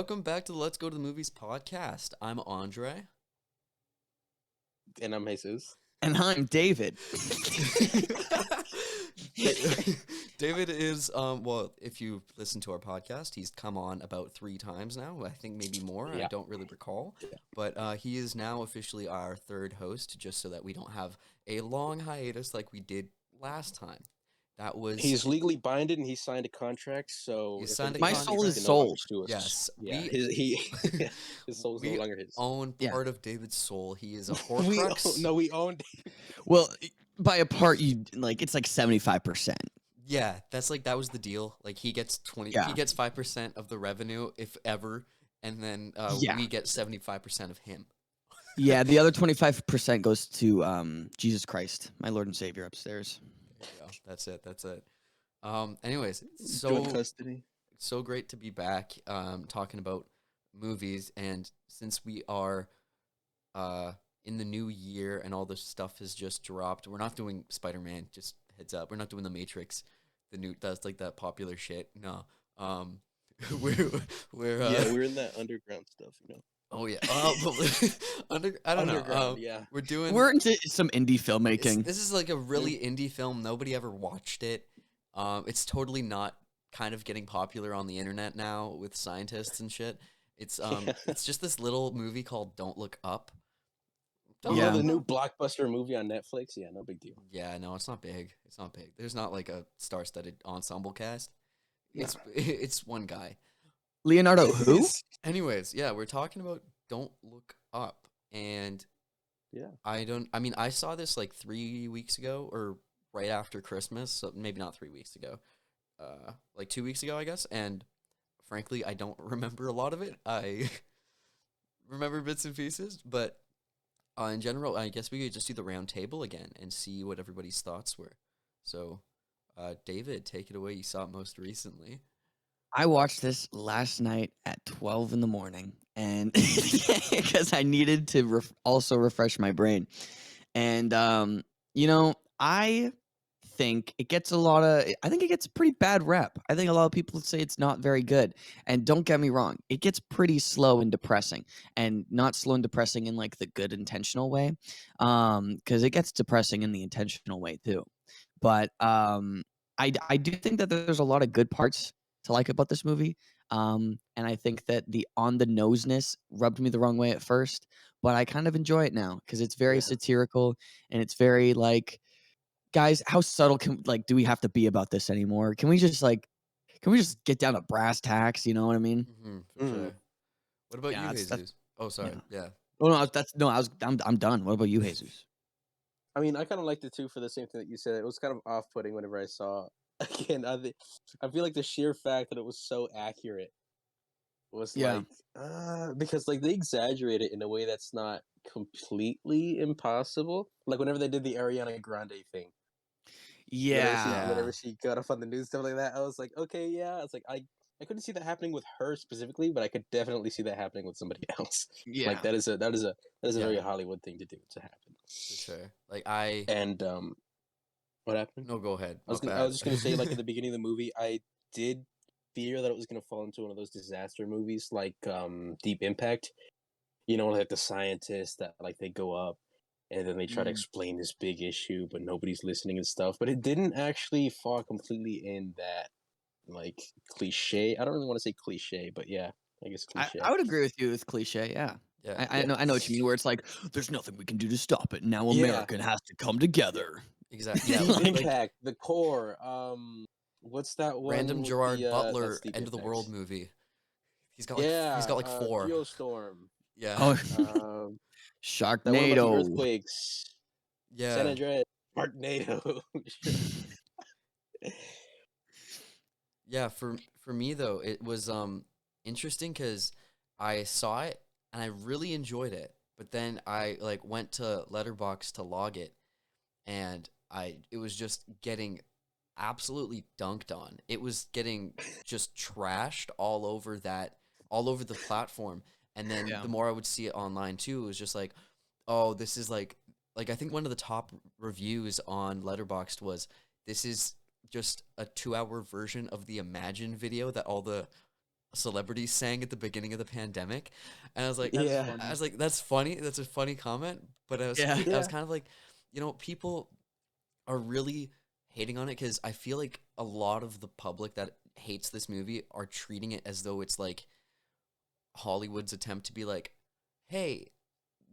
welcome back to the Let's Go to the Movies podcast. I'm Andre. And I'm Jesus. And I'm David. David is, well, if you listen to our podcast, he's come on about 3 times now. I think maybe more. Yeah. I don't really recall. Yeah. But he is now officially our 3rd host, just so that we don't have a long hiatus like we did last time. That was... He's legally binded and he signed a contract, so... He signed a My contract. soul is sold. Yes. Yeah, his soul's no longer his. We own part of David's soul. He is a Horcrux. We own... Well, by a part, it's like 75%. Yeah, that was the deal. Like he gets 20, he gets 5% of the revenue, if ever, and then we get 75% of him. Yeah, the other 25% goes to Jesus Christ, my Lord and Savior upstairs. There you go. That's it. Anyways, so great to be back talking about movies, and since we are in the new year and all this stuff has just dropped, we're not doing Spider-Man, just heads up. We're not doing The Matrix. That's like that popular shit. No. We're we're in that underground stuff, you know. Oh yeah. I don't know. Yeah. We're into some indie filmmaking. This is like a really indie film. Nobody ever watched it. It's totally not kind of getting popular on the internet now with scientists and shit. It's it's just this little movie called Don't Look Up. The new blockbuster movie on Netflix. Yeah, no big deal. Yeah, no, it's not big. It's not big. There's not like a star-studded ensemble cast. Yeah. It's one guy. Leonardo who? Anyways, yeah, we're talking about Don't Look Up, and I saw this like 3 weeks ago, or right after Christmas, so maybe not 3 weeks ago, like 2 weeks ago, I guess, and frankly, I don't remember a lot of it. I remember bits and pieces, but in general, I guess we could just do the round table again and see what everybody's thoughts were. So, David, take it away. You saw it most recently. I watched this last night at 12 in the morning, and because I needed to also refresh my brain. And, I think it gets I think it gets a pretty bad rep. I think a lot of people say it's not very good. And don't get me wrong, it gets pretty slow and depressing, and not slow and depressing in like the good intentional way. Because it gets depressing in the intentional way too. But I do think that there's a lot of good parts to like about this movie. And I think that the on-the-noseness rubbed me the wrong way at first, but I kind of enjoy it now because it's very satirical, and it's very like, guys, how subtle do we have to be about this anymore? Can we just get down to brass tacks? You know what I mean? For sure. What about you, Jesus? Oh, sorry. Yeah. Oh no, I'm done. What about you, Jesus? I mean, I kind of liked it too for the same thing that you said. It was kind of off-putting whenever I saw it. Again, I feel like the sheer fact that it was so accurate was like, because like they exaggerate it in a way that's not completely impossible. Like whenever they did the Ariana Grande thing. Whenever she got off on the news, stuff like that, I was like, okay, yeah. It's like I couldn't see that happening with her specifically, but I could definitely see that happening with somebody else. Yeah, like that is a very Hollywood thing to do to happen. For sure. What happened? No, go ahead. I was just gonna say, like at the beginning of the movie, I did fear that it was gonna fall into one of those disaster movies, like Deep Impact. You know, like the scientists that like they go up and then they try to explain this big issue, but nobody's listening and stuff. But it didn't actually fall completely in that like cliche. I don't really want to say cliche, but yeah, I guess cliche. I would agree with you with cliche. Yeah. Yeah. I know what you mean. Where it's like, there's nothing we can do to stop it. Now America has to come together. Exactly. Yeah, Deep Impact, The Core. What's that one? Random Gerard Butler End of the World movie. He's got like 4. Geostorm. Yeah. Oh. Sharknado. That one about the earthquakes. Yeah. San Andreas. Sharknado. Yeah. For me though, it was interesting because I saw it and I really enjoyed it, but then I like went to Letterboxd to log it, and it was just getting absolutely dunked on. It was getting just trashed all over the platform. And then the more I would see it online too, it was just like, oh, this is like I think one of the top reviews on Letterboxd was, this is just a 2-hour version of the Imagine video that all the celebrities sang at the beginning of the pandemic, and I was like, That's Yeah. I funny. was like, that's funny. That's a funny comment, but Yeah. I was Yeah. kind of like, people are really hating on it because I feel like a lot of the public that hates this movie are treating it as though it's like Hollywood's attempt to be like, hey,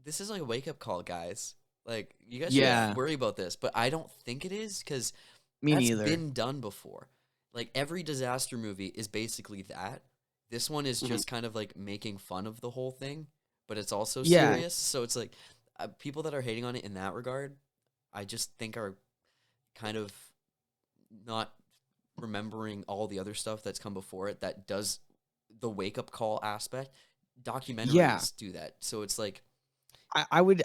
this is like a wake up call, guys. Like, you guys shouldn't Yeah. Yeah. worry about this. But I don't think it is because Me that's neither. been done before. Like, every disaster movie is basically that. This one is Mhm. just kind of like making fun of the whole thing, but it's also Yeah. serious. So it's like people that are hating on it in that regard, I just think are kind of not remembering all the other stuff that's come before it that does the wake up call aspect. Yeah. Documentaries do that. So it's like, I would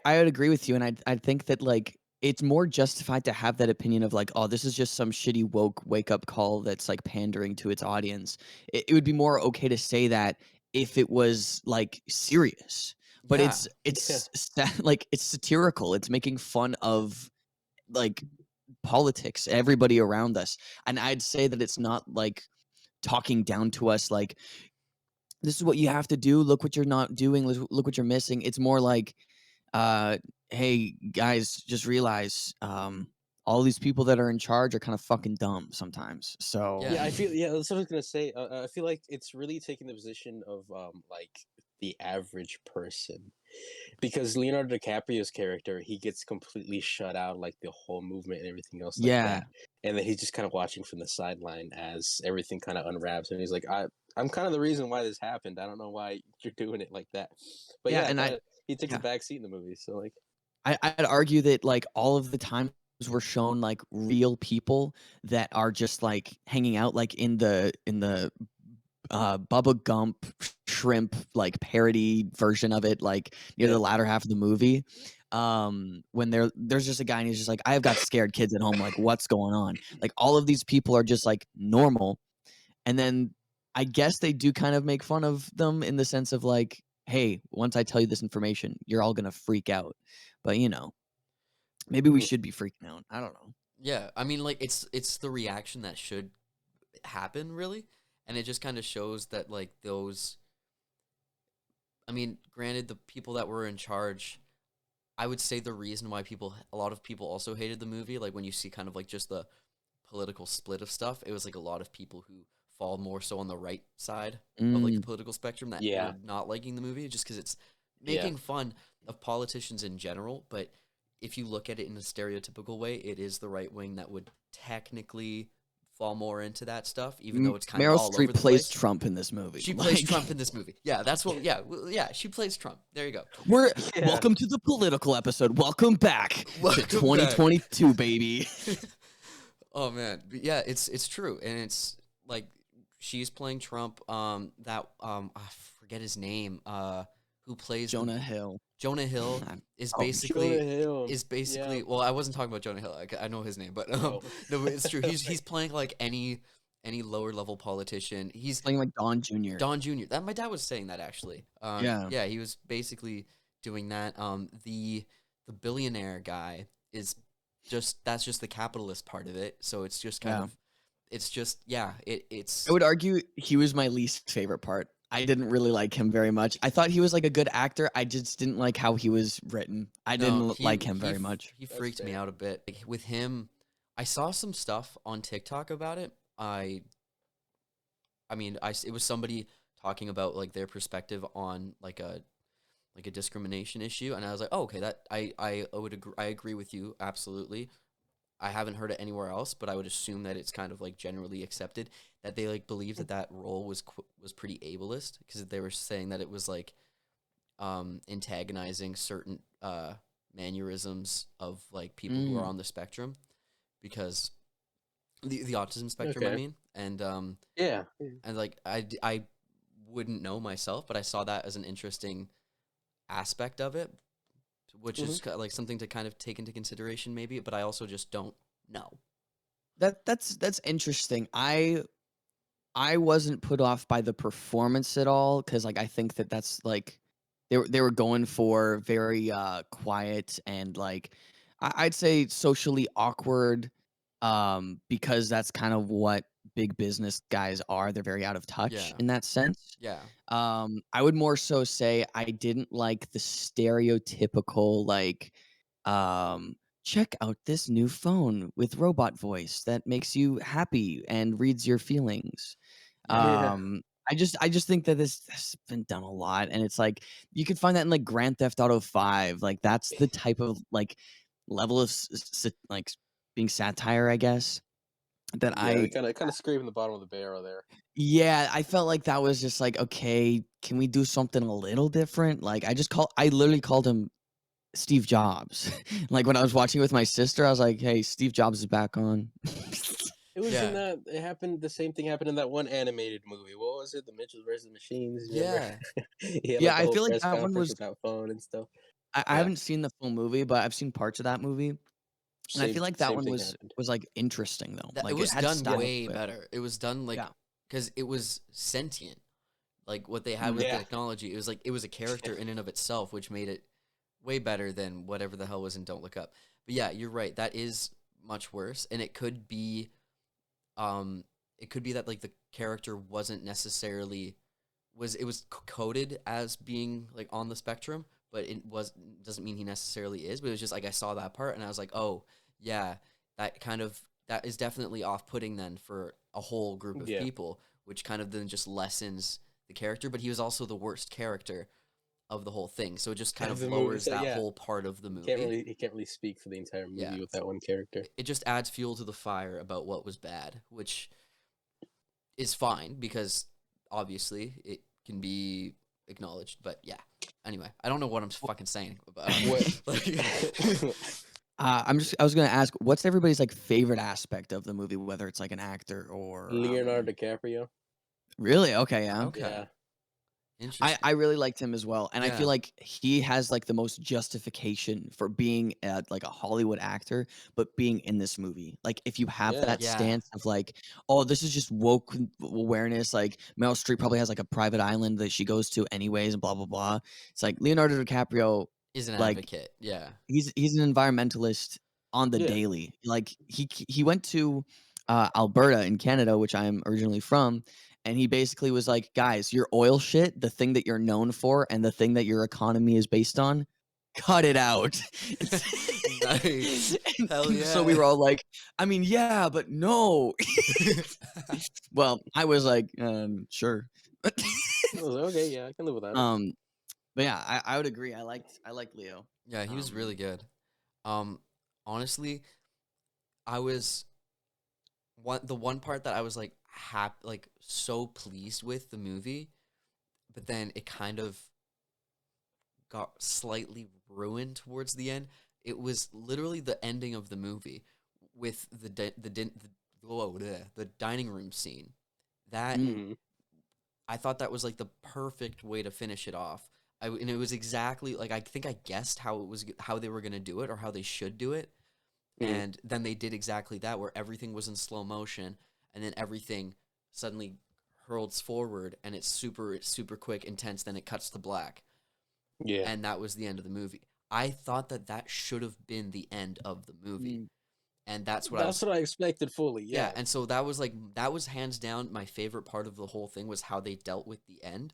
agree with you, and I think that like it's more justified to have that opinion of like, oh, this is just some shitty woke wake up call that's like pandering to its audience. It would be more okay to say that if it was like serious, but yeah, Yeah. like it's satirical. It's making fun of like politics, everybody around us, and I'd say that it's not like talking down to us like this is what you have to do. Look what you're not doing. Look what you're missing. It's more like uh, hey guys, just realize all these people that are in charge are kind of fucking dumb sometimes. So yeah, Yeah, I feel that's what I was gonna say. I feel like it's really taking the position of like the average person, because Leonardo DiCaprio's character, he gets completely shut out, like the whole movement and everything else like yeah, that, and then he's just kind of watching from the sideline as everything kind of unwraps, and he's like, I'm kind of the reason why this happened. I don't know why you're doing it like that, but yeah, yeah, and he takes a yeah, back seat in the movie. So like, I'd argue that like all of the times we're shown like real people that are just like hanging out like in the Bubba Gump shrimp like parody version of it, like near yeah, the latter half of the movie. When there's just a guy and he's just like, I've got scared kids at home, like what's going on? Like all of these people are just like normal. And then I guess they do kind of make fun of them in the sense of like, hey, once I tell you this information, you're all gonna freak out. But maybe we mhm, should be freaking out. I don't know. yeah. I mean, like it's the reaction that should happen, really, and it just kind of shows that like those. I mean, granted, the people that were in charge, I would say the reason why a lot of people also hated the movie, like when you see kind of like just the political split of stuff, it was like a lot of people who fall more so on the right side of like the Mm, political spectrum that yeah, were not liking the movie just because it's yeah. making fun of politicians in general. But if you look at it in a stereotypical way, it is the right wing that would technically fall more into that stuff, even though it's kind of Meryl all over Streep the plays place. Trump in this movie. She plays Like, Trump in this movie. Yeah, that's what. Yeah, yeah, she plays Trump. There you go. we're Yeah. welcome to the political episode. Welcome back to Welcome back. 2022, baby. Oh man, but yeah, it's true, and it's like she's playing Trump. I forget his name. Who plays Jonah Hill. Jonah Hill I'm- is oh, Jonah Hill. Yeah. basically. Well, I wasn't talking about Jonah Hill. I know his name, but Oh. no, but it's true. He's playing like any lower level politician. He's playing like Don Jr. Don Jr. That my dad was saying that actually. Yeah. Yeah, he was basically doing that. The billionaire guy is that's just the capitalist part of it. So it's just kind Yeah. of it's just yeah, it's I would argue he was my least favorite part. I didn't really like him very much. I thought he was like a good actor. I just didn't like how he was written. I no, didn't like him very much. he That's freaked me fair. out a bit. Like, with him, I saw some stuff on TikTok about it. I mean, it was somebody talking about like their perspective on like a discrimination issue, and I was like, oh, okay, that I would agree, I agree with you absolutely. I haven't heard it anywhere else, but I would assume that it's kind of like generally accepted that they like believe that that role was pretty ableist because they were saying that it was like antagonizing certain mannerisms of like people who are Mm. on the spectrum because the autism spectrum, I Okay. mean, Yeah. and like I wouldn't know myself, but I saw that as an interesting aspect of it, which Mhm. is like something to kind of take into consideration maybe, but I also just don't know. That's interesting. I wasn't put off by the performance at all because like I think that that's like they were going for very quiet and like I'd say socially awkward because that's kind of what big business guys are. They're very out of touch Yeah. in that sense. Yeah. I would more so say I didn't like the stereotypical like, um, check out this new phone with robot voice that makes you happy and reads your feelings. Yeah. Yeah. I just think that this has been done a lot, and it's like you could find that in like Grand Theft Auto 5. Like that's the type of like level of like being satire, I guess. That Yeah, they I kind of scraping the bottom of the barrel there. Yeah, I felt like that was just like, okay, can we do something a little different? Like I literally called him Steve Jobs. Like when I was watching it with my sister, I was like, hey, Steve Jobs is back on. It was in Yeah. that. It happened. The same thing happened in that one animated movie. What was it? The Mitchells versus Machines. Remember? Yeah. He had Yeah, like the I whole feel like press that one conference was without phone and stuff. I Yeah, haven't seen the full movie, but I've seen parts of that movie. And I feel like that same one thing was happened. was like interesting though. That it Like it was had done style way to it. better. It was done like Yeah. because it was sentient. Like what they had Mm. with Yeah, technology, it was like it was a character in and of itself, which made it way better than whatever the hell was in Don't Look Up. But yeah, you're right. That is much worse, and um, it could be that like the character wasn't necessarily it was coded as being like on the spectrum, but it was doesn't mean he necessarily is. But it was just like I saw that part and I was like, oh yeah, that is definitely off putting then for a whole group of yeah. people, which kind of then just lessens the character. But he was also the worst character of the whole thing, so it just kind of The movie. lowers So that yeah, whole part of the he can't movie. really speak for the entire Yeah, movie with that one character. it just adds fuel to the fire about what was bad, which is fine because obviously it can be acknowledged. But yeah, anyway, I don't know what I'm fucking saying. What? Like, I was gonna ask, what's everybody's like favorite aspect of the movie, whether it's like an actor or Leonardo DiCaprio. really? Okay, yeah. okay, Yeah, I interesting. really liked him as well, and I feel Yeah, like he has like the most justification for being like a Hollywood actor, but being in this movie. Like, if you have yeah. that yeah, stance of like, oh, this is just woke awareness. Like Meryl Streep probably has like a private island that she goes to anyways, and blah blah blah. It's like Leonardo DiCaprio, is an like advocate. Yeah, he's an environmentalist on the Yeah. daily. Like he went to Alberta in Canada, which I'm originally from, and he basically was like, "Guys, your oil shit, the thing that you're known for, and the thing that your economy is based on, cut it out." nice. Hell And so we yeah. were all like, "I mean, yeah, but no." Well, I was like, "Sure." I was like, okay, yeah, I can live with that. um, but yeah, I would agree. I liked Leo. Yeah, he was Um, really good. Um, honestly, I was the one part that I was like like so pleased with the movie, but then it kind of got slightly ruined towards the end. It was literally the ending of the movie with the dining room scene. That mm, Hmm. I thought that was like the perfect way to finish it off. And it was exactly like I think I guessed how they were gonna do it or how they should do it, Hmm. and then they did exactly that where everything was in slow motion, and then everything suddenly hurls forward, and it's super quick, intense. Then it cuts to black, Yeah. and that was the end of the movie. I thought that should have been the end of the movie, mm, and that's what I That's was. what I expected fully. Yeah, Yeah. and so that was hands down my favorite part of the whole thing was how they dealt with the end.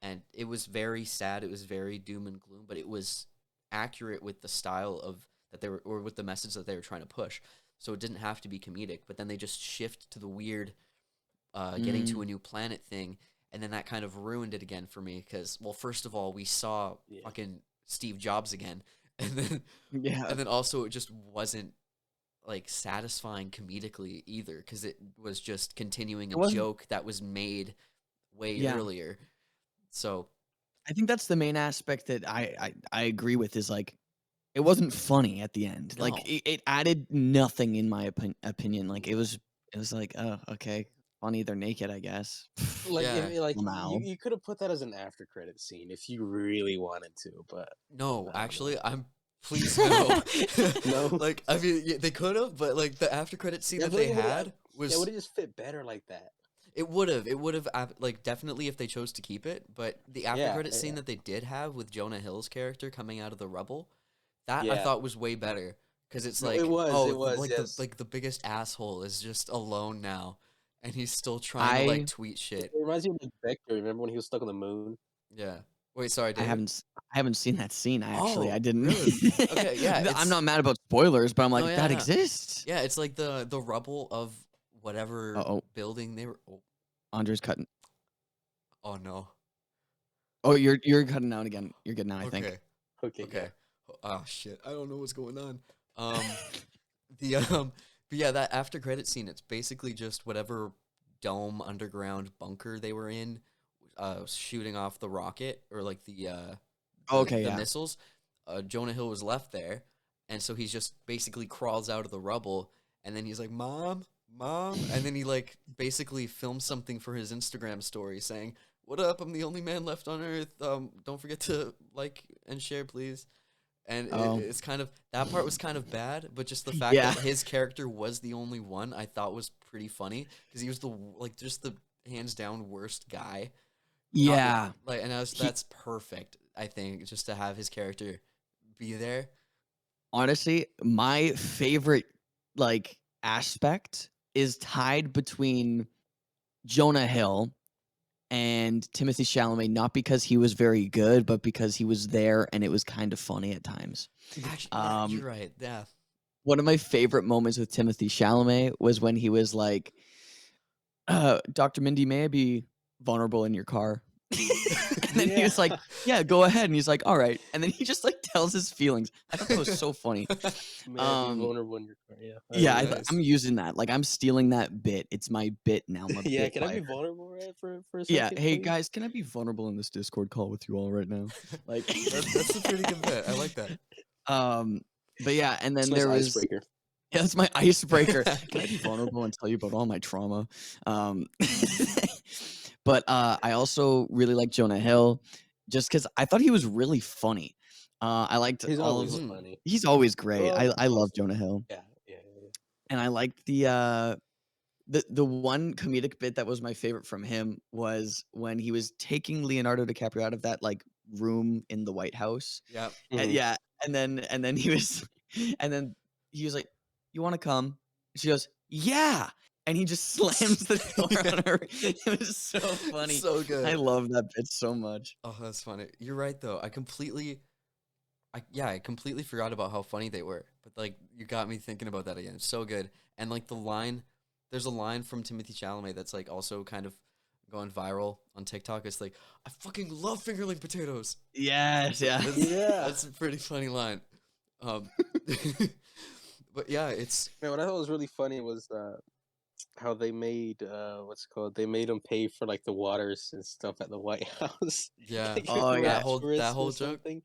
And it was very sad, it was very doom and gloom, but it was accurate with the style of that they were or with the message that they were trying to push. So it didn't have to be comedic, but then they just shift to the weird getting to mm, a new planet thing, and then that kind of ruined it again for me cuz well, first of all, we saw Yeah. fucking Steve Jobs again. And then yeah. also it just wasn't like satisfying comedically either because it was just continuing It a wasn't. joke that was made way Yeah. earlier. So I think that's the main aspect that I agree with is like it wasn't funny at the end. Like no, it added nothing in my opinion. Like it was like, oh, okay, funny they're naked, I guess. Like, yeah, like Well, you, now. you could have put that as an after credit scene if you really wanted to, but no. I don't know. Actually, I'm please no. No. Like I mean, yeah, they could have, but like the after credit scene Yeah, I that feel they like had it was would have just fit better like that. it would have like definitely if they chose to keep it. But the after Yeah. credit scene Yeah. that they did have with Jonah Hill's character coming out of the rubble, that I Yeah. thought was way better because it's No, it like was. oh It was. Yes. the biggest asshole is just alone now, and he's still trying to like I tweet It shit. reminds me of like Vector. Remember when he was stuck on the moon? Yeah. Wait, sorry, I David. haven't I haven't seen that scene actually. I Oh, didn't. really? Okay, yeah. I'm It's not mad about spoilers, but I'm no, like yeah, that yeah, exists. yeah. It's like the rubble of whatever Uh-oh, building they were. Oh, Andre's cutting. oh no. Oh, you're cutting out again. You're good now, I think. Okay. Okay, yeah. Okay. Oh shit. I don't know what's going on. Um, the but yeah, that after credit scene, it's basically just whatever dome underground bunker they were in, shooting off the rocket or like Okay, the yeah. missiles. Jonah Hill was left there, and so he's just basically crawls out of the rubble, and then he's like, "Mom, mom," and then he like basically films something for his Instagram story saying, "What up? I'm the only man left on Earth. Don't forget to like and share, please." And Oh, it's kind of that part was kind of bad, but just the fact yeah, that his character was the only one I thought was pretty funny because he was the like just the hands down worst guy. Not yeah. like, and He that's perfect. I think just to have his character be there. honestly, my favorite like aspect is tied between Jonah Hill and Timothy Chalamet, not because he was very good, but because he was there and it was kind of funny at times. Actually, yeah, Um, you're right. Yeah, one of my favorite moments with Timothy Chalamet was when he was like, Dr. Mindy, may I be vulnerable in your car? And then he Yeah. was like, yeah, go ahead. And he's like, all right. And then he just like tells his feelings. I thought that was so funny. May I be Um, vulnerable in your car? Yeah, I yeah, remember that. nice. I'm using that. Like I'm stealing that bit. It's my bit now. I'm a Yeah, bit can I be writer. vulnerable right for a Yeah. second, Hey please? guys, can I be vulnerable in this Discord call with you all right now? Like, That's a pretty good bit. I like that. um, but yeah, and It's then a nice there was icebreaker. yeah, that's my icebreaker. Can I be vulnerable and tell you about all my trauma? Um, but I also really like Jonah Hill, just because I thought he was really funny. I liked He's all of. always Mhm. funny. He's always great. Well, I love mostly. Jonah Hill, Yeah, yeah, yeah. and I liked the one comedic bit that was my favorite from him was when he was taking Leonardo DiCaprio out of that like room in the White House. Yeah. And Mhm. yeah, and then he was and then he was like, "You want to come?" She goes, "Yeah." And he just slams the door on her. It was so funny. So I good. love that bit so much. Oh, that's funny. You're right though. I completely forgot about how funny they were. But like you got me thinking about that again. So good. And like there's a line from Timothy Chalamet that's like also kind of going viral on TikTok. It's like, I fucking love fingerling potatoes. Yes, yeah. Yeah. That's a pretty funny line. Um but yeah, it's Man, what I thought was really funny was how they made what's it called? They made him pay for like the waters and stuff at the White House. yeah. Like if Oh they were yeah. That tourists or whole joke. something.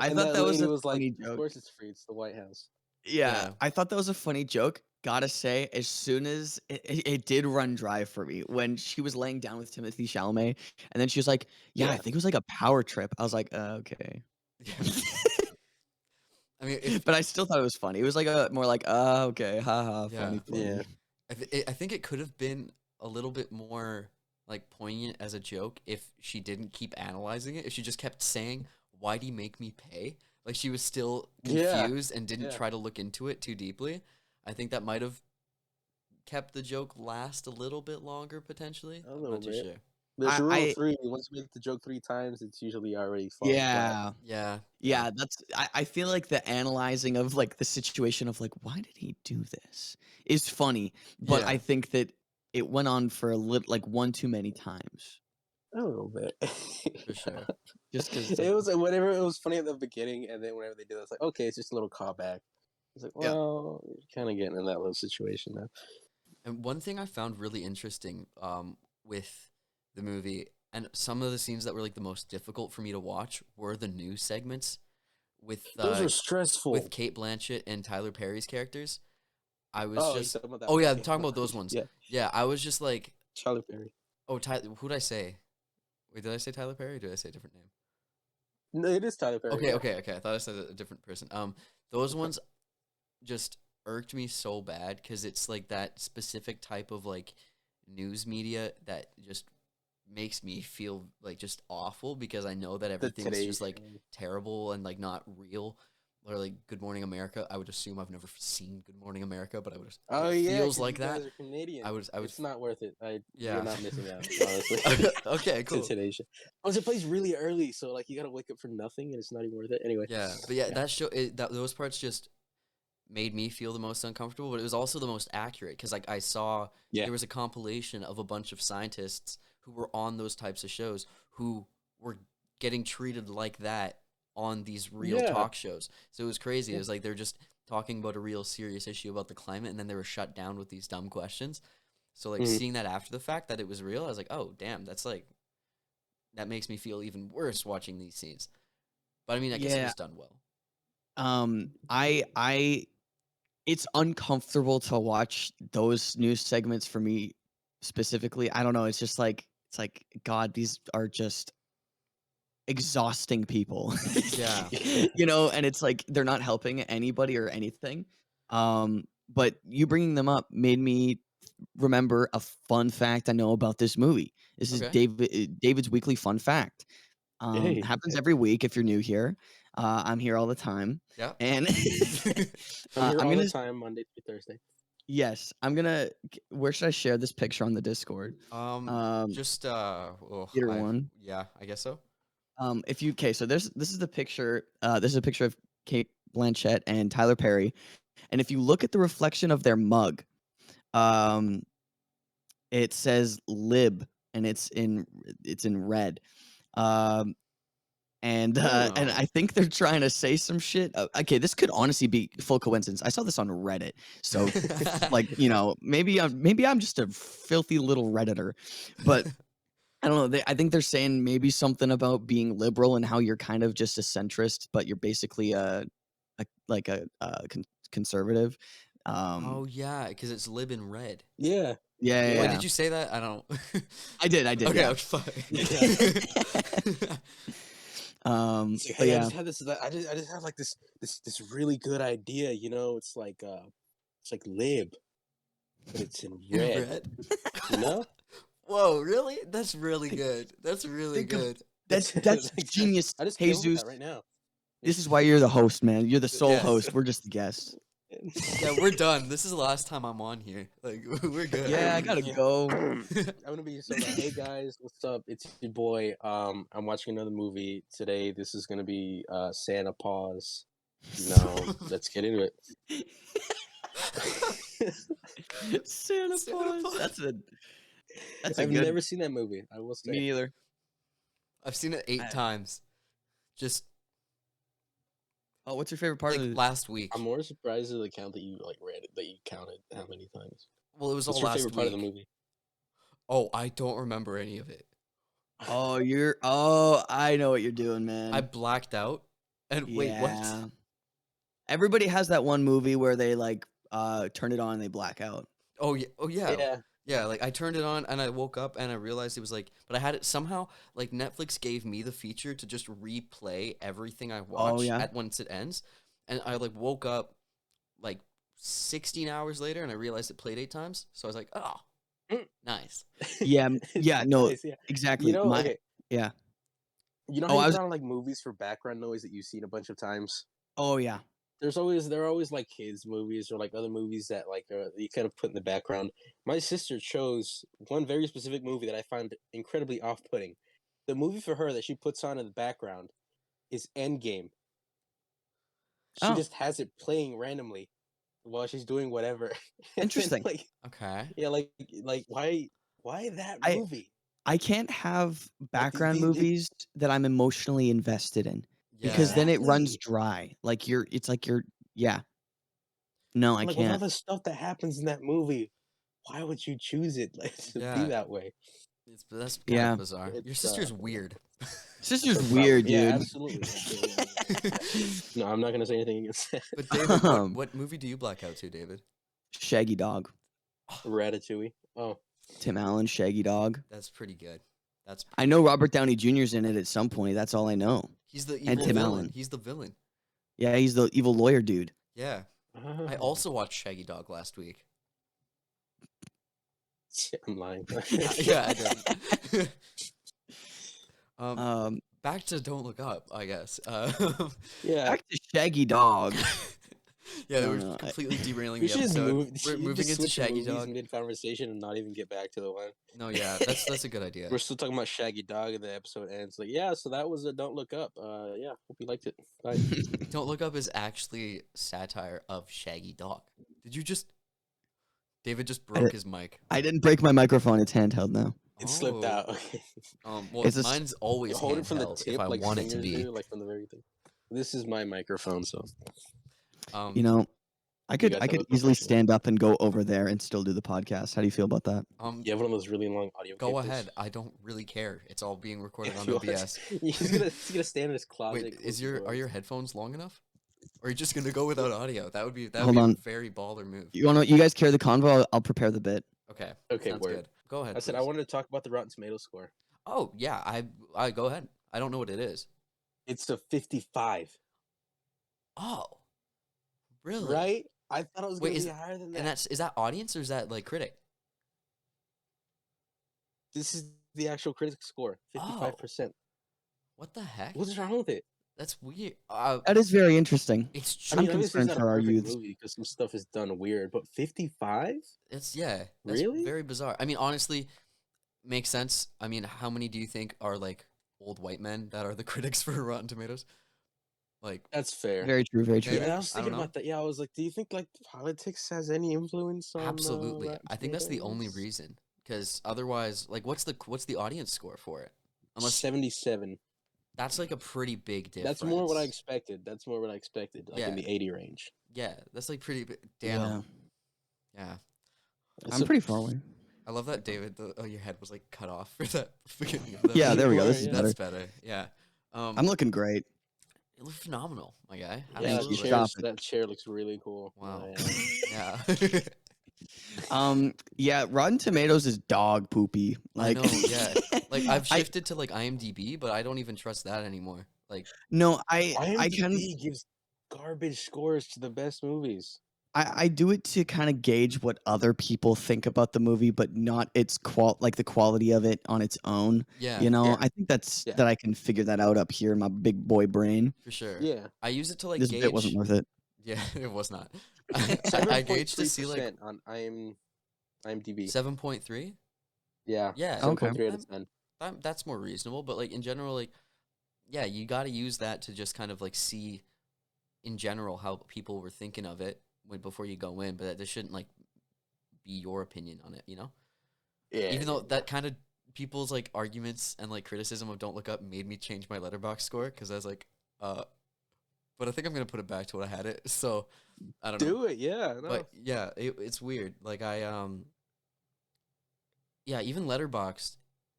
I And thought that that was lady a was like, funny "Of joke. course it's free. It's the White House." Yeah, Yeah. I thought that was a funny joke. Gotta say, as soon as it did run dry for me when she was laying down with Timothy Chalamet, and then she was like, "Yeah, I Yeah. think it was like a power trip." I was like, "Okay," Yeah. I mean, if but I still thought it was funny. It was like a more like, okay, haha, yeah. funny, Yeah. funny." I think it could have been a little bit more like poignant as a joke if she didn't keep analyzing it. If she just kept saying, "Why'd he make me pay?" Like she was still Yeah. confused and didn't Yeah. try to look into it too deeply. I think that might have kept the joke last a little bit longer potentially. A I'm little not too bit. sure. There's I, a rule of I, three. Once you make the joke three times, it's usually already falling flat. yeah, Yeah, yeah, yeah. I feel like the analyzing of like the situation of like, why did he do this is funny, but yeah. I think that it went on for a little like one too many times, A little bit. For sure. just because it's like, It was whenever it was funny at the beginning, and then whenever they did it, it's like, okay, it's just a little callback. It's like, yeah. well, you're kind of getting in that little situation now. And one thing I found really interesting with the movie, and some of the scenes that were like the most difficult for me to watch were the news segments with Those are uh stressful. Kate Blanchett and Tyler Perry's characters. I was Oh, you just talking about that oh one? yeah, I'm Yeah, talking about those ones. yeah. Yeah, I was just like, Charlie Perry. oh, who did I say? Wait, did I say Tyler Perry or did I say a different name? No, it is Tyler Perry. Okay, Yeah. okay, okay. I thought I said a different person. Those ones just irked me so bad because it's like that specific type of like news media that just makes me feel like just awful because I know that The everything's Today just like Show. terrible and like not real. or like Good Morning America. I would assume I've never seen Good Morning America, but I would. Oh It yeah, feels 'cause like you that. guys are Canadian. I would. It's not worth it. You're Yeah. not missing out, honestly. Okay. To Cool. today's show. Oh, it plays really early, so like you gotta wake up for nothing, and it's not even worth it. Anyway, Yeah, but yeah, yeah, that show. Those parts just made me feel the most uncomfortable, but it was also the most accurate because like I saw yeah, there was a compilation of a bunch of scientists who were on those types of shows who were getting treated like that on these real yeah, talk shows. So it was crazy. It yeah. was like they're just talking about a real serious issue about the climate and then they were shut down with these dumb questions. So like Mhm. seeing that after the fact that it was real, I was like, "Oh, damn, that's like that makes me feel even worse watching these scenes." But I mean, I guess it Yeah. was done well. I it's uncomfortable to watch those news segments for me specifically. I don't know. It's like God, these are just exhausting people. Yeah. You know, and it's like they're not helping anybody or anything. But you bringing them up made me remember a fun fact I know about this movie. This is Okay. David's weekly fun fact. Hey, Happens okay. every week if you're new here. I'm here all the time, Yeah. and I'm here I'm all the gonna time, Monday through Thursday. yes, I'm gonna. Where should I share this picture on the Discord? Um, Just Either one. yeah, I guess so. If you okay, so this is the picture. This is a picture of Kate Blanchett and Tyler Perry, and if you look at the reflection of their mug, um, it says "lib" and it's in red. Um, and Oh. I think they're trying to say some shit. Okay, this could honestly be full coincidence. I saw this on Reddit, so like you know, maybe I'm just a filthy little redditor, but I don't know. I think they're saying maybe something about being liberal and how you're kind of just a centrist, but you're basically a conservative. Um, Oh yeah, because it's lib in red. Yeah, yeah, yeah, Wait, yeah, yeah. did you say that? I don't. I did, Okay, yeah. okay, fine. yeah. It's like, But hey, I yeah, just had this. I just had like this really good idea. You know, it's like lib, but it's in In red. red. You know, Whoa, really? That's really good. That's really think of good. that's like, genius, I just came up with Jesus. that right now. This is why you're the host, man. You're the sole Yes. host. We're just the guests. Yeah, we're done. This is the last time I'm on here. Like we're good. Yeah, I gotta Yeah. go. I'm gonna be so like, hey guys, what's up? It's your boy. I'm watching another movie today. This is gonna be Santa Paws. You know, let's get into it. Santa Santa Paws. Paws. That's a I've good. never seen that movie. I will Me say. neither. I've seen it 8 I- times. Just Oh, what's your favorite part like of the? last week. I'm more surprised at the count that you like read it, that you counted how many times. Well, it was all What's your last favorite part of the week. movie? Oh, I don't remember any of it. Oh, you're. Oh, I know what you're doing, I man. blacked out. And wait, what? Yeah. Everybody has that one movie where they like turn it on and they black out. Oh yeah. Oh yeah. Yeah. Yeah, like I turned it on and I woke up and I realized it was like, but I had it somehow, like Netflix gave me the feature to just replay everything I Oh watch yeah. at once it ends. And I like woke up like 16 hours later and I realized it played 8 times. So I was like, oh, Mm. nice. Yeah. Yeah. No. Nice, yeah. You Exactly. know, My. okay. Yeah. You know how Oh, you I put was. on like movies for background noise that you've seen a bunch of times? Oh yeah. There are always like kids movies or like other movies that like you kind of put in the background. My sister chose one very specific movie that I find incredibly off-putting. The movie for her that she puts on in the background is Endgame. She Oh, just has it playing randomly while she's doing whatever. And then interesting. like Okay. yeah, like why that I movie? I can't have Like background movies that I'm emotionally invested in because Yeah. then it runs exactly. dry. Like it's like you're. Yeah. No, I Like with all can't. the stuff that happens in that movie, why would you choose it like to be Yeah. that way? That's kind of Yeah. bizarre. Your It's sister's weird. Sister's That's weird, yeah, dude. absolutely. Yeah. No, I'm not gonna say anything against that. But David, what Um, what movie do you black out to, David? Shaggy Dog. Ratatouille. Oh, Tim Allen, Shaggy Dog. That's pretty good. That's I pretty know good. Robert Downey Jr.'s in it at some point. That's all I know. He's the And evil Tim villain. Allen. He's the villain. Yeah, he's the evil lawyer dude. Yeah. I also watched Shaggy Dog last week. I'm lying. Yeah, I did. Um, back to Don't Look Up, I guess. Yeah, Back to Shaggy Dog. Yeah, No, we're no, completely derailing we the should just episode. move. We're You moving just into switch Shaggy movies Dog. mid conversation and not even get back to the one. No, yeah, that's a good idea. We're still talking about Shaggy Dog, and the episode ends like, yeah. So that was a Don't Look Up. Yeah, hope you liked it. Bye. Don't Look Up is actually satire of Shaggy Dog. Did you just? David just broke his mic. I didn't break my microphone. It's handheld now. It slipped Oh. out. Okay. Well, It's a s- mine's always Hold it from the handheld tip, if I like want it to fingers be. do, like from the very thing. This is my microphone, so You know, I could guys I have could a easily professional. stand up and go over there and still do the podcast. How do you feel about that? You have one of those really long audio Go cables? ahead. I don't really care. It's all being recorded on You want- OBS. he's gonna stand in his closet. Wait, close the are door. your headphones long enough? Or are you just gonna go without audio? That would be Hold a on. very baller move. You guys carry the convo? I'll prepare the bit. Okay. Okay, Sounds word. good. Go ahead. I said I please. wanted to talk about the Rotten Tomatoes score. Oh yeah, I go ahead. I don't know what it is. It's a 55. Oh, really? Right? I thought it was Wait, gonna is- be higher than that. And is that audience or is that like critic? This is the actual critic score. 55%. What the heck? What's wrong with it? That's weird. That is very interesting. It's I true. mean, obviously it's concerned not for a our perfect youths. movie because some stuff is done weird, but 55? It's yeah. That's Really? very bizarre. I mean, honestly, makes sense. I mean, how many do you think are like old white men that are the critics for Rotten Tomatoes? Like, That's fair. Very true. Very true. Maybe. Yeah, I was I don't thinking know. about that. Yeah, I was like, do you think like politics has any influence on absolutely. Rotten I think that's the only Tomatoes? reason. Because otherwise, like, what's the audience score for it? Unless 77. that's like a pretty big difference. That's more what I expected. Like Yeah. in the 80 range. Yeah, that's like pretty big. Damn. Yeah. I'm pretty far away. I love that, David. Your head was like cut off for that beginning of that. Yeah, there we go. Sure, This is yeah. better. That's better. Yeah. I'm looking great. You look phenomenal, my guy. Yeah, Thank Absolutely. you. Stop it. that chair looks really cool. Wow. Yeah. Yeah. Yeah, Rotten Tomatoes is dog poopy. I Like, know. Yeah. Like I've I- shifted to like IMDb, but I don't even trust that anymore. Like no, I can IMDb gives garbage scores to the best movies. I do it to kind of gauge what other people think about the movie, but not its like the quality of it on its own. yeah, You know, Yeah. I think that Yeah. I can figure that out up here in my big boy brain. for sure. Yeah. I use it to like This gauge. bit wasn't worth it. Yeah, it was not. I gauge to see like 7.3% on IMDb. 7.3. Yeah. Yeah. 7.3 out of 10. That's more reasonable, but like in general, like yeah, you got to use that to just kind of like see in general how people were thinking of it before you go in, but this shouldn't like be your opinion on it, you know? Yeah. Even though that kind of people's like arguments and like criticism of Don't Look Up made me change my letterbox score because I was like, but I think I'm gonna put it back to what I had it. So I don't know. Do it, yeah. No. But yeah, it's weird. Like yeah, even Letterboxd,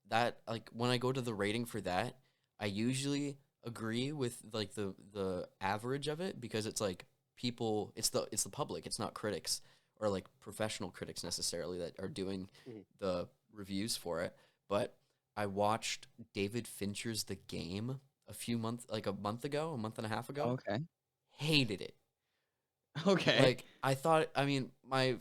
that like when I go to the rating for that, I usually agree with like the average of it because it's like people, it's the public, it's not critics or like professional critics necessarily that are doing Mhm. the reviews for it. But I watched David Fincher's The Game a month and a half ago. Okay. Hated it. Okay. Like I thought, I mean, my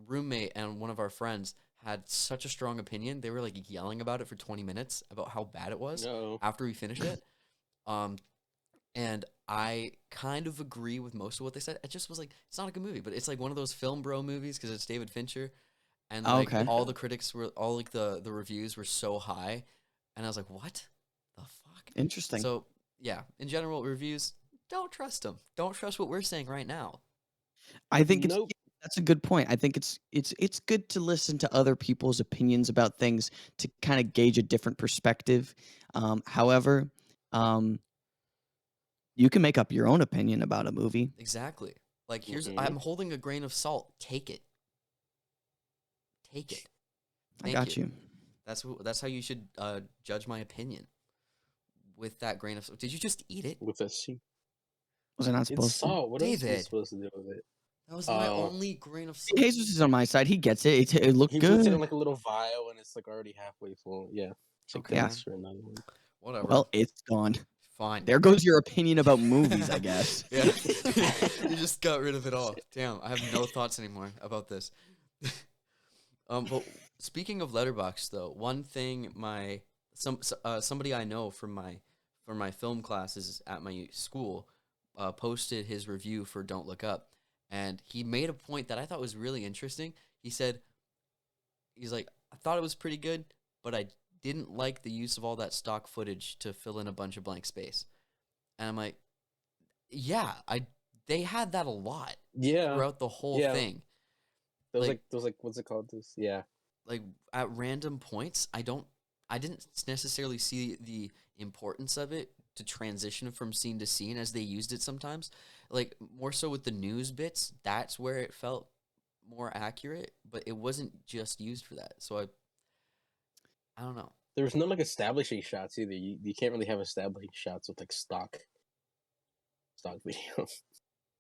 roommate and one of our friends had such a strong opinion. They were like yelling about it for 20 minutes about how bad it was No. after we finished it. And I kind of agree with most of what they said. It just was like, it's not a good movie, but it's like one of those film bro movies because it's David Fincher. And like Okay. all the critics were, all like the reviews were so high. And I was like, what the fuck? Interesting. So yeah, in general, reviews, don't trust them. Don't trust what we're saying right now. I think Nope. that's a good point. I think it's good to listen to other people's opinions about things to kind of gauge a different perspective. However, you can make up your own opinion about a movie. Exactly. Like Mhm. I'm holding a grain of salt. Take it. Take it. I Thank got you. That's how you should judge my opinion. With that grain of salt. Did you just eat it? With a C. Was I not It's supposed to? salt. What else is David. it supposed to do with it? That was my Oh. only grain of salt. Jesus is on my side. He gets it. It looked He puts it in good. like a little vial and it's like already halfway full. Yeah. It's like Okay. the Yeah. extra another one. Whatever. Well, it's gone. Fine. There goes your opinion about movies, I guess. Yeah. You just got rid of it all. Damn, I have no thoughts anymore about this. But speaking of Letterboxd, though, one thing my somebody I know from my film classes at my school posted his review for Don't Look Up, and he made a point that I thought was really interesting. He's like, I thought it was pretty good, but I didn't like the use of all that stock footage to fill in a bunch of blank space. And I'm like, yeah, they had that a lot Yeah, throughout the whole yeah. thing. Those like what's it called? This yeah. Like at random points, I didn't necessarily see the importance of it to transition from scene to scene as they used it sometimes. Like more so with the news bits, that's where it felt more accurate, but it wasn't just used for that. So I don't know. There was no like establishing shots either. You can't really have establishing shots with like stock video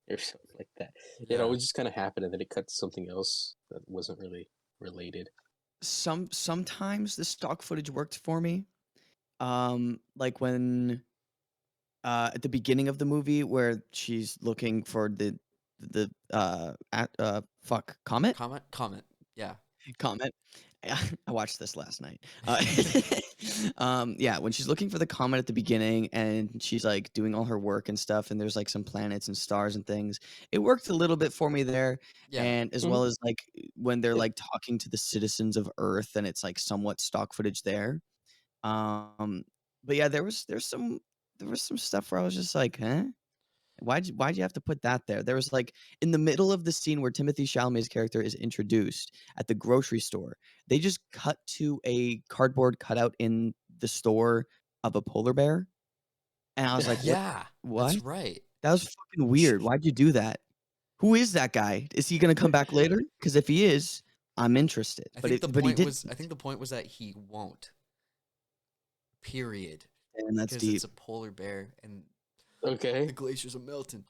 or something like that. It always just kind of happened, and then it cut to something else that wasn't really related. Sometimes the stock footage worked for me. Like when at the beginning of the movie where she's looking for the comet. Comment. Yeah. Comet. I watched this last night. Yeah, when she's looking for the comet at the beginning and she's like doing all her work and stuff, and there's like some planets and stars and things. It worked a little bit for me there, Yeah. and as well as like when they're like talking to the citizens of Earth, and it's like somewhat stock footage there. But yeah, there was some stuff where I was just like, huh? Why'd you have to put that there? There was like in the middle of the scene where Timothy Chalamet's character is introduced at the grocery store. They just cut to a cardboard cutout in the store of a polar bear, and I was like, Yeah, What? that's right. That was fucking weird. Why'd you do that? Who is that guy? Is he gonna come back later? Because if he is, I'm interested. I But think the but he point did, was I think the point was that he won't. Period. and that's Because deep. it's a polar bear and Okay. the glaciers are melting.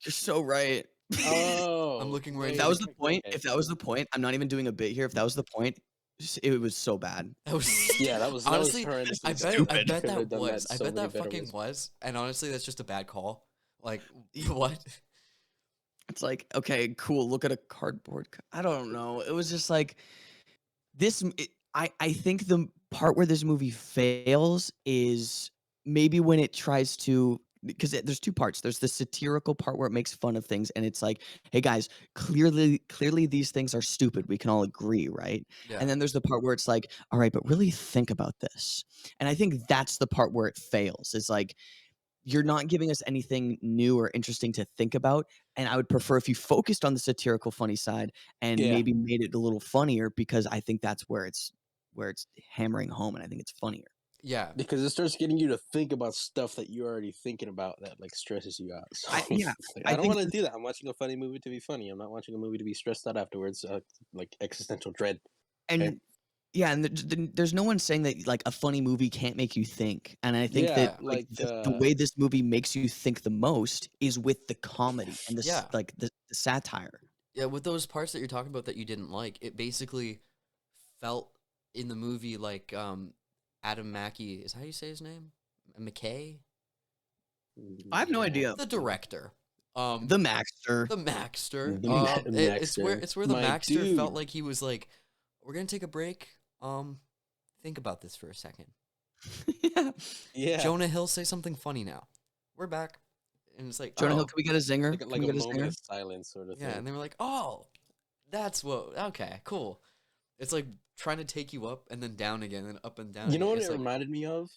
You're so right. Oh, I'm looking right If now. that was the point, okay. if that was the point, I'm not even doing a bit here. If that was the point, it was so bad. That was Yeah, that was honestly. horrendous. I stupid. bet Could've that done was. that I so bet many that better fucking ways. was. And honestly, that's just a bad call. Like what? It's like, okay, cool. Look at a cardboard. I don't know. It was just like this. I think the part where this movie fails is maybe when it tries to, because there's two parts. There's the satirical part where it makes fun of things, and it's like, hey guys, clearly these things are stupid. We can all agree, right? Yeah. And then there's the part where it's like, all right, but really think about this. And I think that's the part where it fails. It's like, you're not giving us anything new or interesting to think about, and I would prefer if you focused on the satirical funny side and Yeah. maybe made it a little funnier, because I think that's where it's hammering home, and I think it's funnier. Yeah. Because it starts getting you to think about stuff that you're already thinking about that like stresses you out. So, I I don't think want to do that. I'm watching a funny movie to be funny. I'm not watching a movie to be stressed out afterwards, like existential dread. and yeah, and there's no one saying that like a funny movie can't make you think, and I think Yeah, that like, the way this movie makes you think the most is with the comedy and Yeah. like the satire. Yeah, with those parts that you're talking about that you didn't like, it basically felt in the movie like Adam Mackey, is how you say his name? McKay? I have no idea. The director. The Maxter. The Maxter. The It's Maxter. where the My Maxter felt dude. like he was like, we're gonna take a break. Think about this for a second. Yeah. Yeah, Jonah Hill, say something funny now. We're back. And it's like, Jonah oh. Hill, can we get a zinger? like, Can like we a get a moment zinger? of silence, sort of Yeah, thing. and they were like, oh, that's what, okay, cool. It's like trying to take you up and then down again and up and down. You know what It's it like, reminded me of?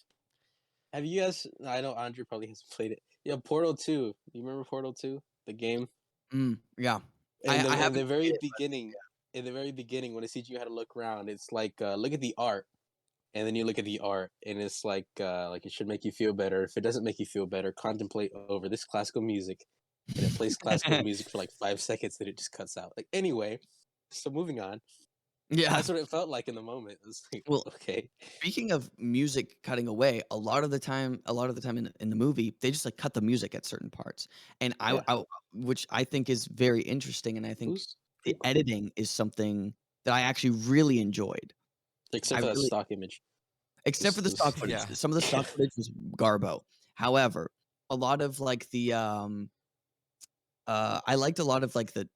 Have you guys? I know Andrew probably hasn't played it. Yeah, Portal 2. You remember Portal 2, the game? Yeah. In the, I in haven't the very played it, but beginning, in the very beginning, when it teaches you how to look around, it's like look at the art, and then you look at the art, and it's like it should make you feel better. If it doesn't make you feel better, contemplate over this classical music, and it plays classical music for like 5 seconds, then it just cuts out. Like anyway, so moving on. Yeah. That's what it felt like in the moment. It was like, Well, okay. speaking of music cutting away, a lot of the time in the movie, they just like cut the music at certain parts, and Yeah. which I think is very interesting, and I think Who's the editing is something that I actually really enjoyed. except for that stock image? Except for the stock footage. yeah. Some of the stock footage was garbo. However, a lot of like the I liked a lot of like the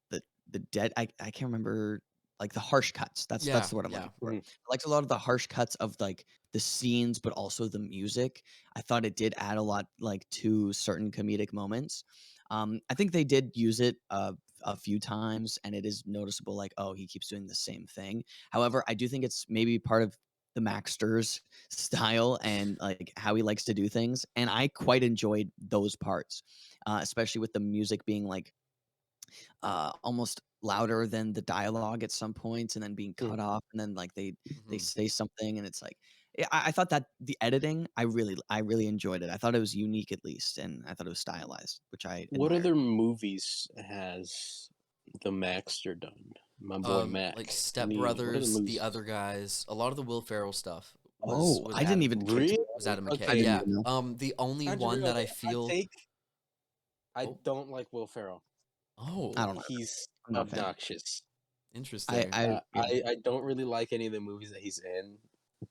dead. I can't remember like the harsh cuts. That's the word I'm Yeah. looking for. Mhm. I liked a lot of the harsh cuts of like the scenes, but also the music. I thought it did add a lot like to certain comedic moments. I think they did use it a few times, and it is noticeable. Like, oh, he keeps doing the same thing. However, I do think it's maybe part of the Maxter's style and like how he likes to do things, and I quite enjoyed those parts, especially with the music being like almost louder than the dialogue at some points and then being Mm. cut off and then like they Mhm. say something and it's like I thought that the editing I really enjoyed it. I thought it was unique at least, and I thought it was stylized, which I What admired. other movies has the Maxter done? My boy Mac. Like Step What other Brothers, The movies? Other Guys, a lot of the Will Ferrell stuff Oh, I didn't even catch Really? Was Adam McKay. I didn't Okay. Yeah. even know. The only one that I Controversial hot feel. take. I Oh, don't like Will Ferrell. I oh, don't know. He's I'm not a fan. obnoxious. interesting. Yeah. I don't really like any of the movies that he's in,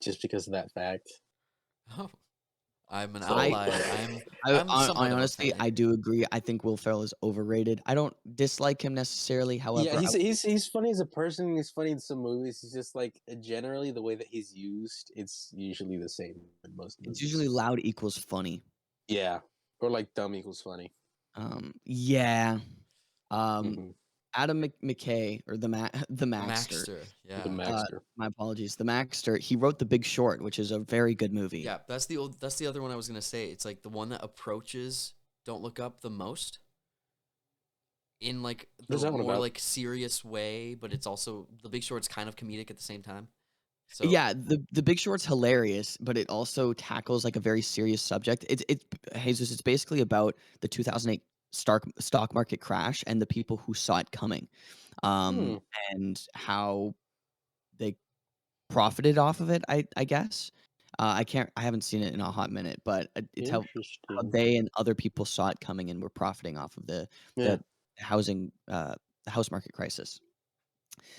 just because of that fact. Oh, I'm an So, outlier. I I'm somewhat of a honestly, fan. I do agree. I think Will Ferrell is overrated. I don't dislike him necessarily. yeah, However, he's funny as a person. He's funny in some movies. He's just like generally the way that he's used. It's usually the same in most it's movies. usually loud equals funny. Yeah, or like dumb equals funny. Yeah. Um, Hmm. Adam McKay or the The Maxter. Maxter. The Yeah. Maxter. My apologies. The Maxter. He wrote The Big Short, which is a very good movie. Yeah, that's the other one I was gonna say. It's like the one that approaches Don't Look Up the most in like What's the that one more about? like serious way, but it's also The Big Short's kind of comedic at the same time. So Yeah, the Big Short's hilarious, but it also tackles like a very serious subject. It's Jesus. It's basically about the 2008 stock market crash and the people who saw it coming, Hmm. and how they profited off of it. I guess. I haven't seen it in a hot minute, but it's how Interesting. they and other people saw it coming and were profiting off of Yeah. the housing the house market crisis.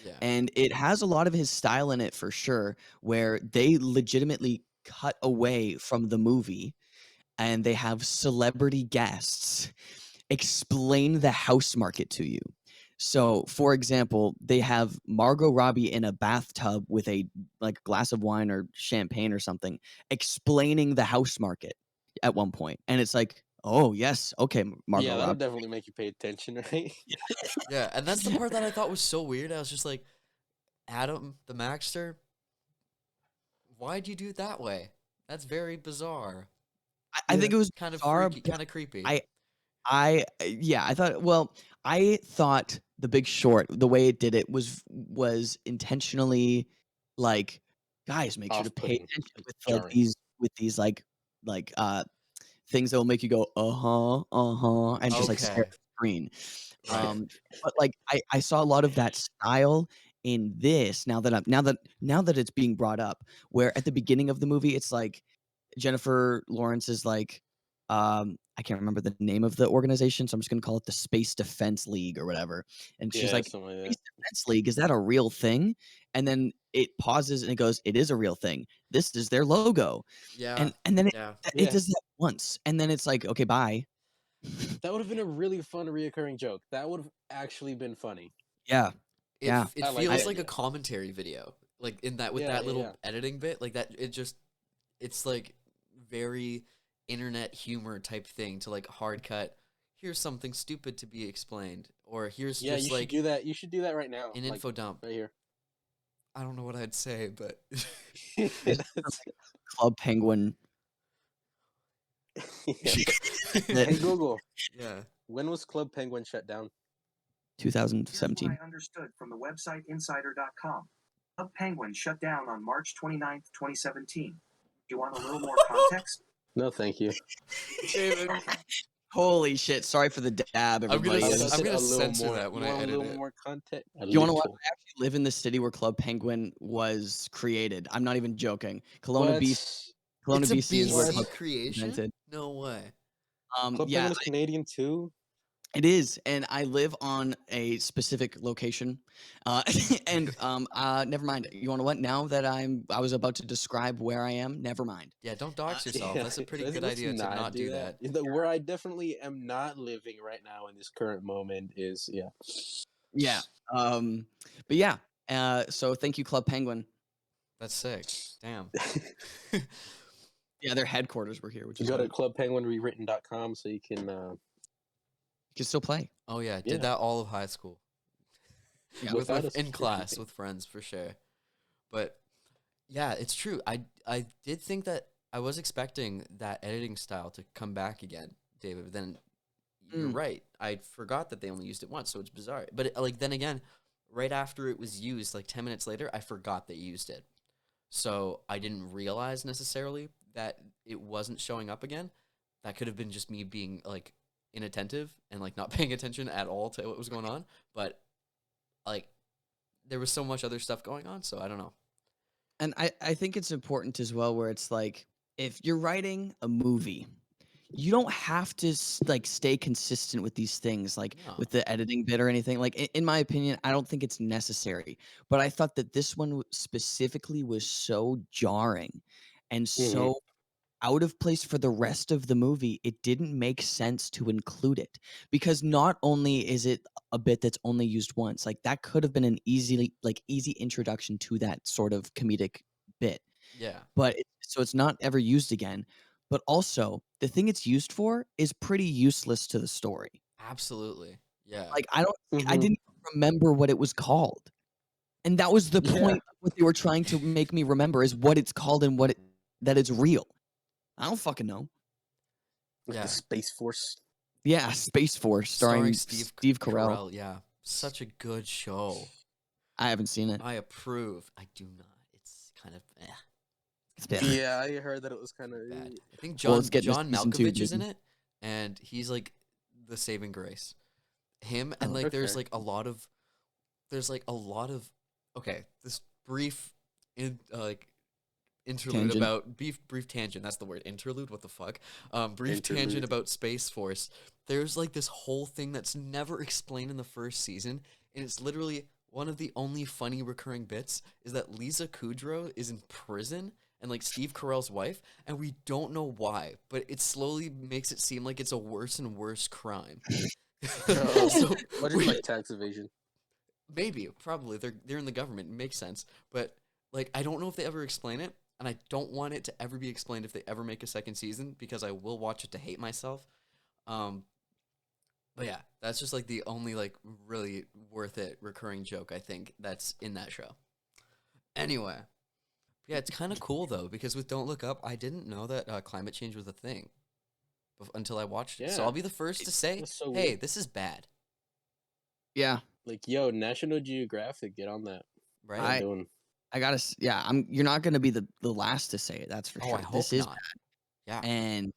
yeah. And it has a lot of his style in it for sure, where they legitimately cut away from the movie and they have celebrity guests explain the house market to you. So, for example, they have Margot Robbie in a bathtub with a like glass of wine or champagne or something, explaining the house market at one point, and it's like, oh yes, okay, Margot Yeah, that'll Robbie. definitely make you pay attention, right? Yeah, and that's the part that I thought was so weird. I was just like, Adam the Maxter, why'd you do it that way? That's very bizarre. I think it was Kind of bizarre, freaky, but kind of creepy. yeah, I thought The Big Short, the way it did it was intentionally like, guys, make sure to pay Off-putting, attention like with like jarring. these like things that will make you go, uh-huh, and just like stare Okay. at the screen. Right. But like I saw a lot of that style in this now that it's being brought up, where at the beginning of the movie it's like Jennifer Lawrence is like, I can't remember the name of the organization, so I'm just gonna call it the Space Defense League or whatever. And she's Yeah, like, something like that. Space Defense League, is that a real thing? And then it pauses and it goes, it is a real thing. This is their logo. Yeah. And then Yeah. it Yeah, does that once, and then it's like, okay, bye. that would have been a really fun reoccurring joke. That would have actually been funny. Yeah, yeah. It I like I the feels like a idea. commentary video. Like in that with Yeah, that yeah, little yeah. editing bit, like that it's like very internet humor type thing to like hard cut. Here's something stupid to be explained, or here's Yeah, you just should like do that. You should do that right now, an like info dump. right here. I don't know what I'd say, but This is from, like, Club Penguin. Yeah. That Hey Google, yeah. when was Club Penguin shut down? Here's what 2017. I understood from the website insider.com. Club Penguin shut down on March 29th, 2017. Do you want a little more context? No, thank you. David, Okay. Holy shit! Sorry for the dab, everybody. I was This gonna is- I'm say gonna a little censor more. that when You I want a edit little it. more content? A you want to know what? little. I actually live in the city where Club Penguin was created. I'm not even joking. What? Kelowna, It's a BC is where BC Club What? Penguin was creation? invented. No way. Club Yeah, Penguin is Canadian too. it is, and I live on a specific location. And never mind. You want to what? Now that I was about to describe where I am. Never mind. Yeah, don't dox yourself. Yeah, That's a pretty let's, good let's idea to not do that. Where I definitely am not living right now in this current moment is Yeah. But yeah, So thank you, Club Penguin. That's sick. Damn. Yeah, their headquarters were here, which You is go to fun. clubpenguinrewritten.com so you can. You can still play. Oh yeah, Yeah. did that all of high school. Yeah. with Without a in subscription class fee. with friends for sure. But yeah, it's true. I did think that I was expecting that editing style to come back again, David. But then you're right. I forgot that they only used it once, so it's bizarre. But like then again, right after it was used, like 10 minutes later, I forgot they used it. So I didn't realize necessarily that it wasn't showing up again. That could have been just me being like inattentive and like not paying attention at all to what was going on. But like there was so much other stuff going on, so I don't know. And I think it's important as well where it's like, if you're writing a movie, you don't have to like stay consistent with these things, like No. with the editing bit or anything. Like in my opinion, I don't think it's necessary. But I thought that this one specifically was so jarring and so out of place for the rest of the movie. It didn't make sense to include it because not only is it a bit that's only used once, like that could have been an easy introduction to that sort of comedic bit, Yeah. but so it's not ever used again. But also, the thing it's used for is pretty useless to the story. Absolutely. Yeah. Like I didn't remember what it was called, and that was the point of what they were trying to make me remember is what it's called and that it's real. I don't fucking know. Like Yeah. the Space Force. Yeah, Space Force starring Steve Carell. Yeah. Such a good show. I haven't seen it. I approve. I do not. It's kind of It's bad. Yeah, I heard that it was kind of bad. I think Well, John it's getting a John season 2, Malkovich is in dude. it, and he's like the saving grace. Him and Oh, like there's okay. like a lot of okay, this brief interlude Tangent. about brief tangent, that's the word, interlude, what the fuck, brief Interlude. tangent about Space Force. There's like this whole thing that's never explained in the first season, and it's literally one of the only funny recurring bits is that Lisa Kudrow is in prison and like Steve Carell's wife, and we don't know why, but it slowly makes it seem like it's a worse and worse crime. So what is like tax evasion? maybe, probably they're in the government. It makes sense, but like I don't know if they ever explain it, and I don't want it to ever be explained if they ever make a second season because I will watch it to hate myself. But yeah, that's just like the only like really worth it recurring joke I think that's in that show. Anyway, yeah, it's kind of cool though because with Don't Look Up, I didn't know that climate change was a thing until I watched it. So Yeah. I'll be the first to say, That's so "Hey, weird. this is bad." Yeah, Like, yo, National Geographic, get on that. Right? What are you doing? I gotta. Yeah, You're not gonna be the last to say it. That's for Oh, sure. I hope This is not. Yeah. and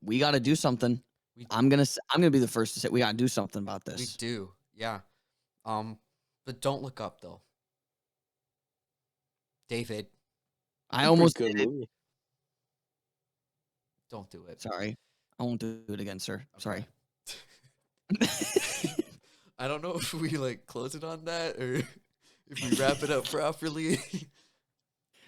we got to do something. We- I'm gonna be the first to say we got to do something about We this. do, yeah. But Don't Look Up though, David. I almost Pretty good did it. movie. Don't do it. Sorry, I won't do it again, sir. Sorry. I don't know if we like close it on that or if we wrap it up properly.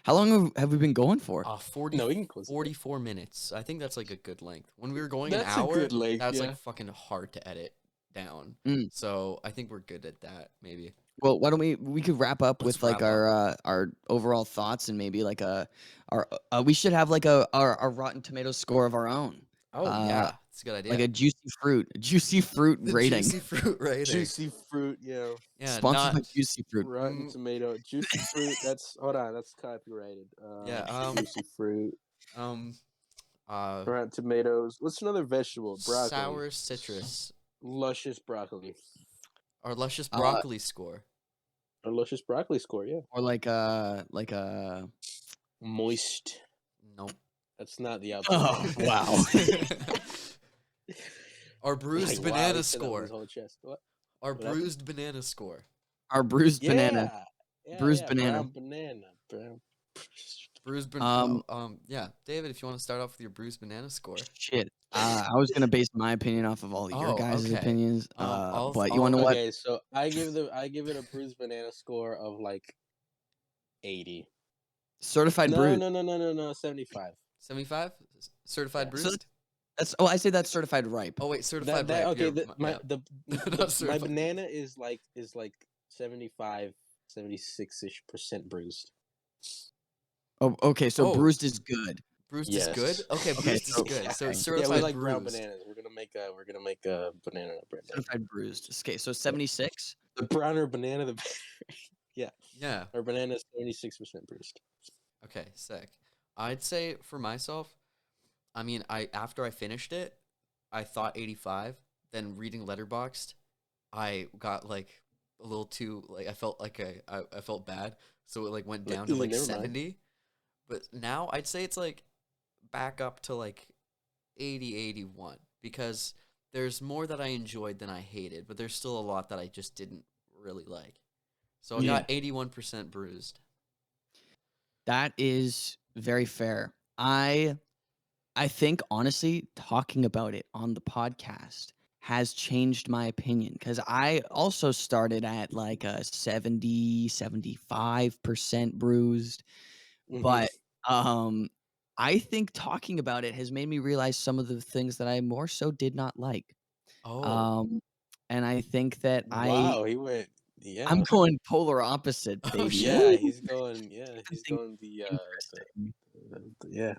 How long have we been going for? 40, No, we can close it. 44 minutes. I think that's like a good length. When we were going That's an a hour, good length, that's yeah. like fucking hard to edit down. Mm. So I think we're good at that. Maybe. Well, why don't we could wrap up Let's with like wrap our overall thoughts and maybe like we should have like our Rotten Tomatoes score of our own. Oh yeah, it's a good idea. Like a juicy fruit the rating. juicy fruit rating. Juicy fruit, yeah. Yeah, Sponsored by not Juicy Fruit. Rotten Tomato. Juicy fruit. That's that's copyrighted. Yeah, Juicy fruit. Rotten Tomatoes. What's another vegetable? Broccoli. sour citrus. Luscious broccoli. Our luscious broccoli score. A luscious broccoli score, yeah. Or like a Moist. Nope. That's not the Oh, wow. Our bruised Like, wow, banana he said that with score. his whole chest. What? Our What happened? bruised banana score. our bruised banana. Yeah, Bruised banana. Brown banana. Brown. Bruised banana. Yeah, David, if you want to start off with your bruised banana score. Shit. I was gonna base my opinion off of all your Oh, guys' okay. opinions. I'll- But you wanna know what? Okay, so I give it a bruised banana score of like 80. Certified No, bruised. no, 75. 75? Certified Yeah. bruised? I say that's certified ripe. Oh wait, certified That, ripe. okay, You're- my yeah. the Not my certified. banana is like 75 76-ish% bruised. Oh, okay. So Oh. bruised is good. Bruised is good. Yes. Okay, Okay, bruised is so- good. So okay. it's Yeah, we certified like ground bruised. bananas. We're gonna make a banana bread. Certified bruised. Okay, so 76. The browner banana, the better. Yeah, Yeah. our banana is 76% bruised. Okay, sick. I'd say for myself, I mean, after I finished it, I thought 85. Then reading Letterboxd, I got like a little too like I felt like I felt bad, so it like went down to like Never mind. 70. But now I'd say it's like back up to like 80, 81 because there's more that I enjoyed than I hated, but there's still a lot that I just didn't really like. So I Yeah. got 81% bruised. That is very fair. I think honestly, talking about it on the podcast has changed my opinion because I also started at like a 70, 75% bruised. Mhm. But I think talking about it has made me realize some of the things that I more so did not like. Oh, And I think that Wow, he went. Yeah, I'm going polar opposite, Oh, baby. shit. yeah, Woo! he's going. Yeah, he's Something going interesting. yeah.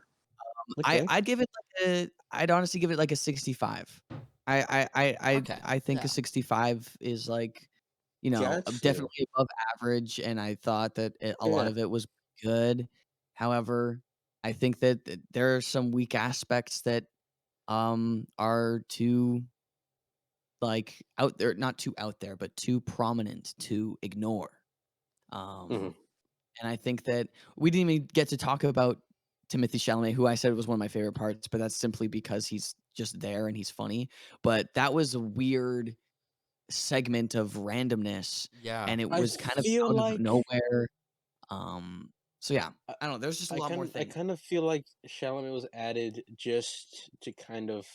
Okay. I'd give it like I'd honestly give it like a 65. Okay, I think yeah. a 65 is like, you know, Gotcha. definitely above average, and I thought that a lot Yeah. of it was good. However, I think that there are some weak aspects that are too like out there, not too out there, but too prominent to ignore. Mhm. And I think that we didn't even get to talk about Timothy Chalamet, who I said was one of my favorite parts, but that's simply because he's just there and he's funny. But that was a weird segment of randomness, Yeah. and it I was kind of feel out of like nowhere. So yeah, I, I don't know. There's just a I lot more kind I things. kind of feel like Chalamet was added just to kind of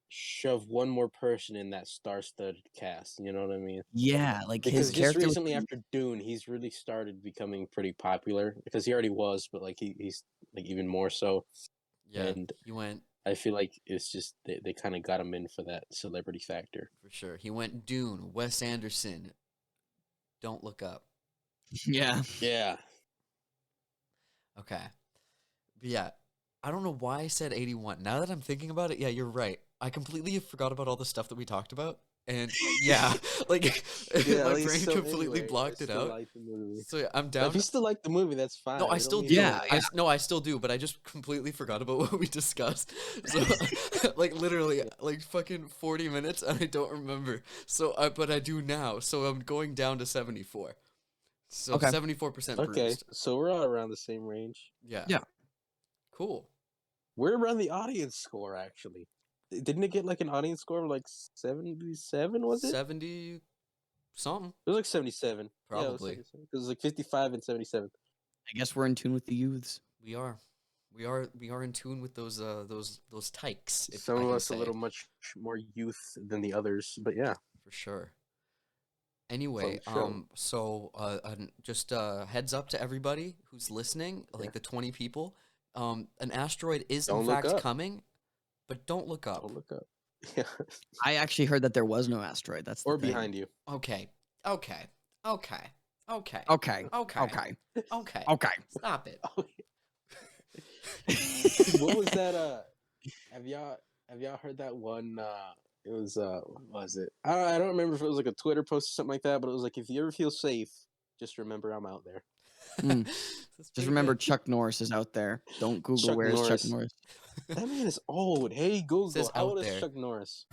shove one more person in that star-studded cast. You know what I mean? Yeah, like his Because just character was recently after Dune, he's really started becoming pretty popular. Because he already was, but like he's like even more so. Yeah. And He went I feel like it's just they kind of got him in for that celebrity factor. for sure. He went Dune, Wes Anderson. Don't Look Up. yeah. Yeah. Okay. But yeah, I don't know why I said 81. Now that I'm thinking about it, yeah, you're right. I completely forgot about all the stuff that we talked about. And yeah, like Yeah. my Like, brain so completely anyway, blocked it out. like the movie. So yeah, I'm If down. you still like the movie, that's fine. No, I We don't still need do. to, Yeah, like- yeah. No, I still do, but I just completely forgot about what we discussed. So, like, literally, like, fucking 40 minutes, and I don't remember. So, but I do now. So I'm going down to 74. So Okay. 74% Okay, bruised. so we're all around the same range. Yeah. Yeah. Cool. We're around the audience score, actually. Didn't it get like an audience score of like 77? Was it? 70 something. It was like 77. Yeah, it was Probably. 77. It was like 55 and 77. I guess we're in tune with the youths. We are in tune with those tykes. If Some I of can us a say, little much more youth than the others, but yeah. for sure. Anyway, Fun show. so just heads up to everybody who's listening, like Yeah. the 20 people. An asteroid is Don't in look fact up. coming, but don't look up. Don't look up. Yeah. I actually heard that there was no asteroid. That's the Or thing. behind you. Okay, okay, okay, okay, Okay. okay, Okay. okay. Okay. Stop it. What was that? Have y'all heard that one? It was what was it? I don't remember if it was like a Twitter post or something like that, but it was like, if you ever feel safe, just remember I'm out there. Mm. That's Just pretty remember good. Chuck Norris is out there. Don't Google Chuck where is Chuck Norris. Norris. That man is old. Hey Google, Says how out old is there. Chuck Norris?